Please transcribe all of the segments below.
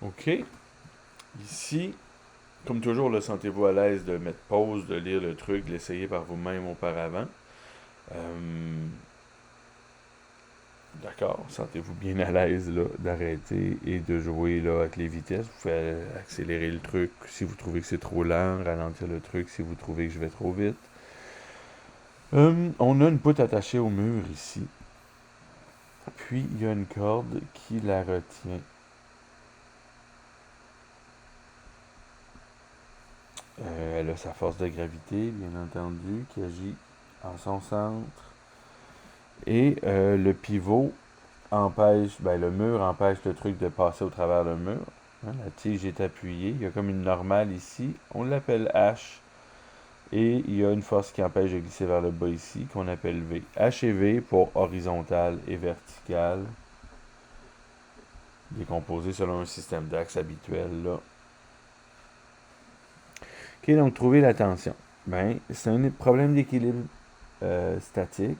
OK. Ici, comme toujours, là, sentez-vous à l'aise de mettre pause, de lire le truc, de l'essayer par vous-même auparavant. Euh, d'accord, sentez-vous bien à l'aise là, d'arrêter et de jouer là, avec les vitesses. Vous pouvez accélérer le truc si vous trouvez que c'est trop lent, ralentir le truc si vous trouvez que je vais trop vite. On a une poutre attachée au mur ici. Puis il y a une corde qui la retient. Elle a sa force de gravité, bien entendu, qui agit en son centre. Et le pivot empêche, ben le mur empêche le truc de passer au travers le mur. Hein, la tige est appuyée. Il y a comme une normale ici. On l'appelle H. Et il y a une force qui empêche de glisser vers le bas ici, qu'on appelle V. H et V pour horizontal et vertical, décomposé selon un système d'axe habituel. Là. OK, donc trouver la tension. Ben, c'est un problème d'équilibre statique.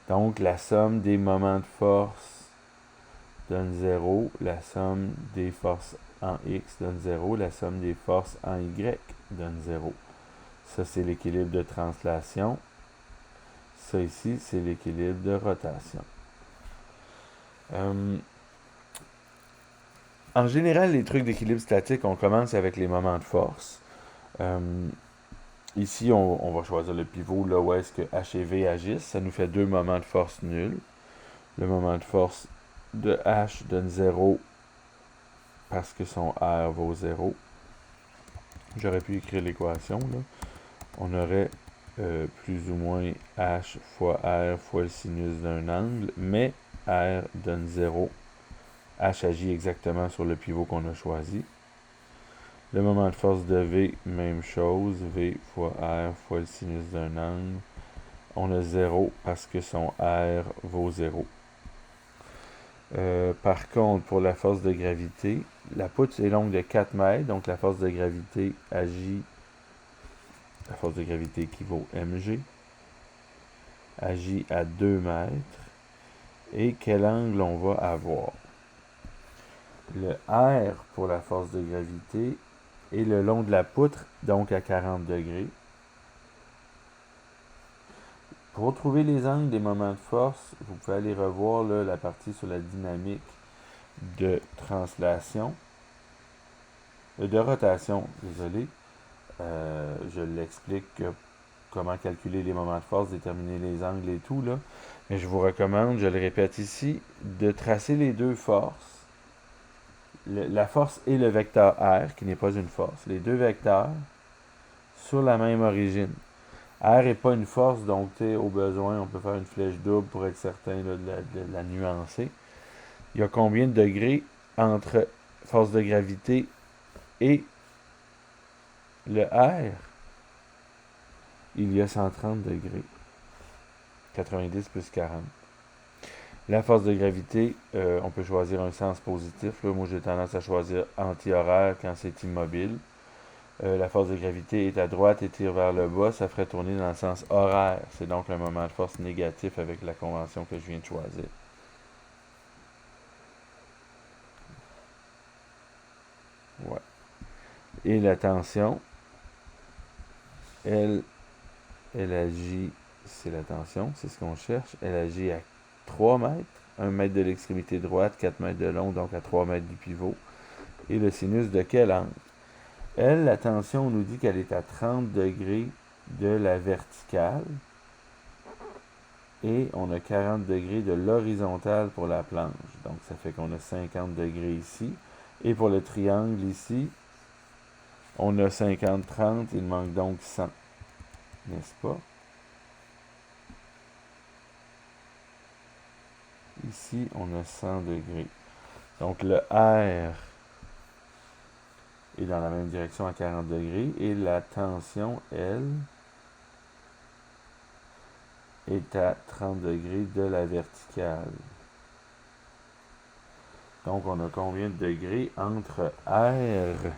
Donc, la somme des moments de force donne 0. La somme des forces en X donne 0. La somme des forces en Y donne 0. Ça, c'est l'équilibre de translation. Ça ici, c'est l'équilibre de rotation. Euh, en général, les trucs d'équilibre statique, on commence avec les moments de force. Ici, on va choisir le pivot là où est-ce que H et V agissent. Ça nous fait deux moments de force nuls. Le moment de force de H donne 0 parce que son R vaut 0. J'aurais pu écrire l'équation. Là. On aurait plus ou moins H fois R fois le sinus d'un angle, mais R donne 0. H agit exactement sur le pivot qu'on a choisi. Le moment de force de V, même chose. V fois R fois le sinus d'un angle. On a 0 parce que son R vaut 0. Par contre, pour la force de gravité, la poutre est longue de 4 mètres, donc la force de gravité agit, la force de gravité qui vaut mg, agit à 2 mètres. Et quel angle on va avoir? Le R pour la force de gravité est le long de la poutre, donc à 40 degrés. Pour trouver les angles des moments de force, vous pouvez aller revoir là, la partie sur la dynamique de translation, de rotation, désolé. Je l'explique comment calculer les moments de force, déterminer les angles et tout là. Mais je vous recommande, je le répète ici, de tracer les deux forces. La force et le vecteur R, qui n'est pas une force. Les deux vecteurs sur la même origine. R n'est pas une force, donc au besoin, on peut faire une flèche double pour être certain là, de la nuancer. Il y a combien de degrés entre force de gravité et le R? Il y a 130 degrés. 90 plus 40. La force de gravité, on peut choisir un sens positif. Là. Moi, j'ai tendance à choisir anti-horaire quand c'est immobile. La force de gravité est à droite et tire vers le bas, ça ferait tourner dans le sens horaire. C'est donc le moment de force négatif avec la convention que je viens de choisir. Ouais. Et la tension, elle, elle agit, c'est la tension, c'est ce qu'on cherche, elle agit à 3 mètres, 1 mètre de l'extrémité droite, 4 mètres de long, donc à 3 mètres du pivot. Et le sinus de quel angle? Elle, la tension, on nous dit qu'elle est à 30 degrés de la verticale. Et on a 40 degrés de l'horizontale pour la planche. Donc ça fait qu'on a 50 degrés ici. Et pour le triangle ici, on a 50, 30, il manque donc 100. N'est-ce pas? Ici, on a 100 degrés. Donc le R est dans la même direction à 40 degrés. Et la tension, elle, est à 30 degrés de la verticale. Donc on a combien de degrés entre R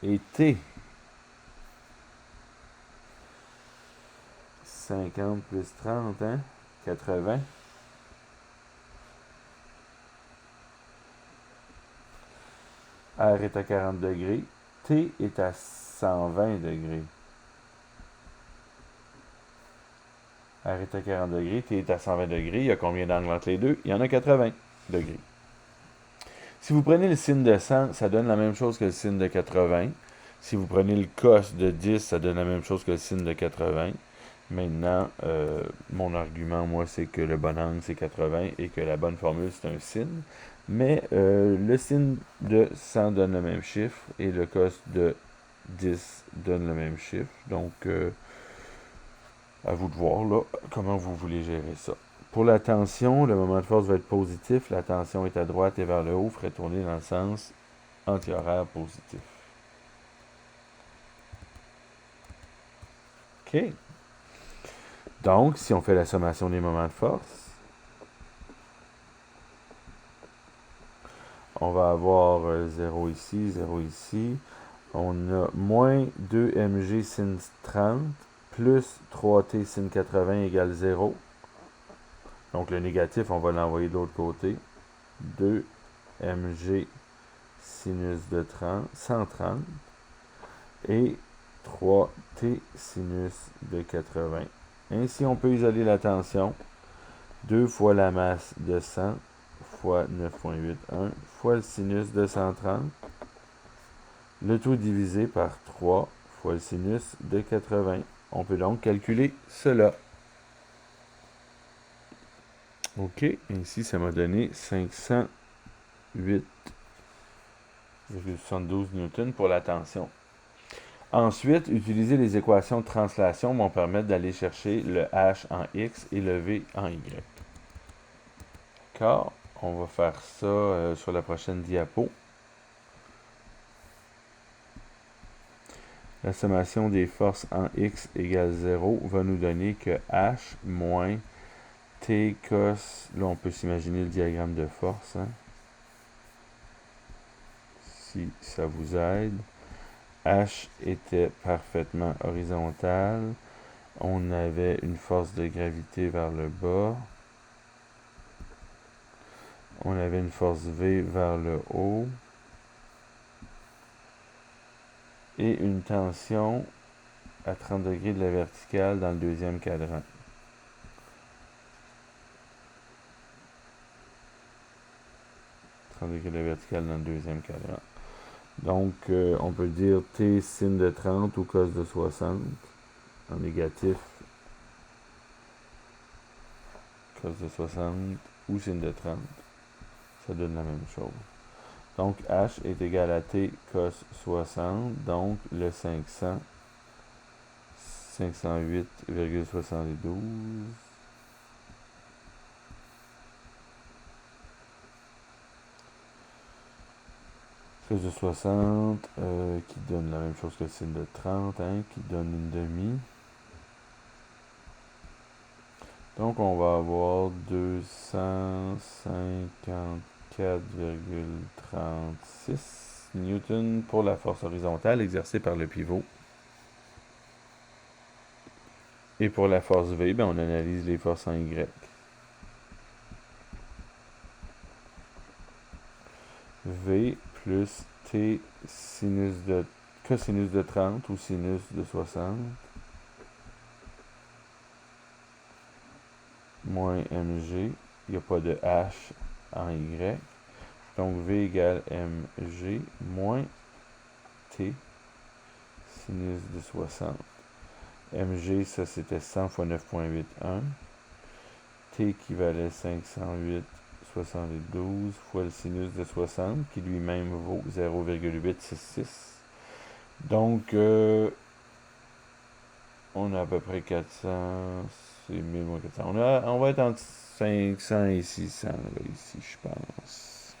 et T? 50 plus 30, hein? 80. R est à 40 degrés, T est à 120 degrés. R est à 40 degrés, T est à 120 degrés. Il y a combien d'angles entre les deux? Il y en a 80 degrés. Si vous prenez le sin de 100, ça donne la même chose que le sin de 80. Si vous prenez le cos de 10, ça donne la même chose que le sin de 80. Maintenant, mon argument, moi, c'est que le bon angle, c'est 80 et que la bonne formule, c'est un sin. Mais le sin de 100 donne le même chiffre et le cos de 10 donne le même chiffre. Donc, à vous de voir là comment vous voulez gérer ça. Pour la tension, le moment de force va être positif. La tension est à droite et vers le haut, ferait tourner dans le sens antihoraire positif. OK. Donc, si on fait la sommation des moments de force, on va avoir 0 ici, 0 ici. On a moins 2mg sin 30 plus 3t sin 80 égale 0. Donc, le négatif, on va l'envoyer de l'autre côté. 2mg sinus de 130 et 3t sinus de 80. Ainsi, on peut isoler la tension. 2 fois la masse de 100 fois 9,81 fois le sinus de 130. Le tout divisé par 3 fois le sinus de 80. On peut donc calculer cela. OK, ainsi ça m'a donné 508,72 newtons pour la tension. Ensuite, utiliser les équations de translation vont permettre d'aller chercher le H en X et le V en Y. D'accord, on va faire ça sur la prochaine diapo. La sommation des forces en X égale 0 va nous donner que H moins T cos, là on peut s'imaginer le diagramme de force, hein? Si ça vous aide. H était parfaitement horizontal. On avait une force de gravité vers le bas. On avait une force V vers le haut. Et une tension à 30 degrés de la verticale dans le deuxième cadran. Degrés de la verticale dans le deuxième cadran. Donc, on peut dire T sin de 30 ou cos de 60 en négatif. Cos de 60 ou sin de 30. Ça donne la même chose. Donc, H est égal à T cos 60. Donc, le 508,72. Cos de 60, qui donne la même chose que le sin de 30, hein, qui donne une demi. Donc, on va avoir 254,36 newtons pour la force horizontale exercée par le pivot. Et pour la force V, ben, on analyse les forces en Y. V plus T cosinus de 30 ou sinus de 60 moins mg, il n'y a pas de h en y, donc V égale mg moins T sinus de 60. Mg, ça c'était 100 fois 9,81. T équivalait 508,72 fois le sinus de 60, qui lui-même vaut 0,866. Donc, on a à peu près 400, c'est 1000 moins 400. On va être entre 500 et 600, là, ici, je pense.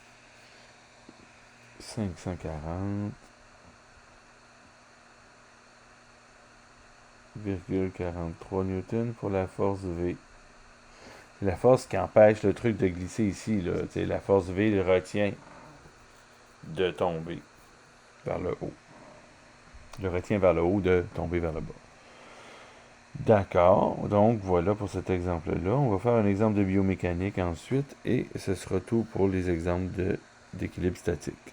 540,43 newtons pour la force V. C'est la force qui empêche le truc de glisser ici, là. La force V le retient de tomber vers le haut. Le retient vers le haut de tomber vers le bas. D'accord, donc voilà pour cet exemple-là. On va faire un exemple de biomécanique ensuite et ce sera tout pour les exemples d'équilibre statique.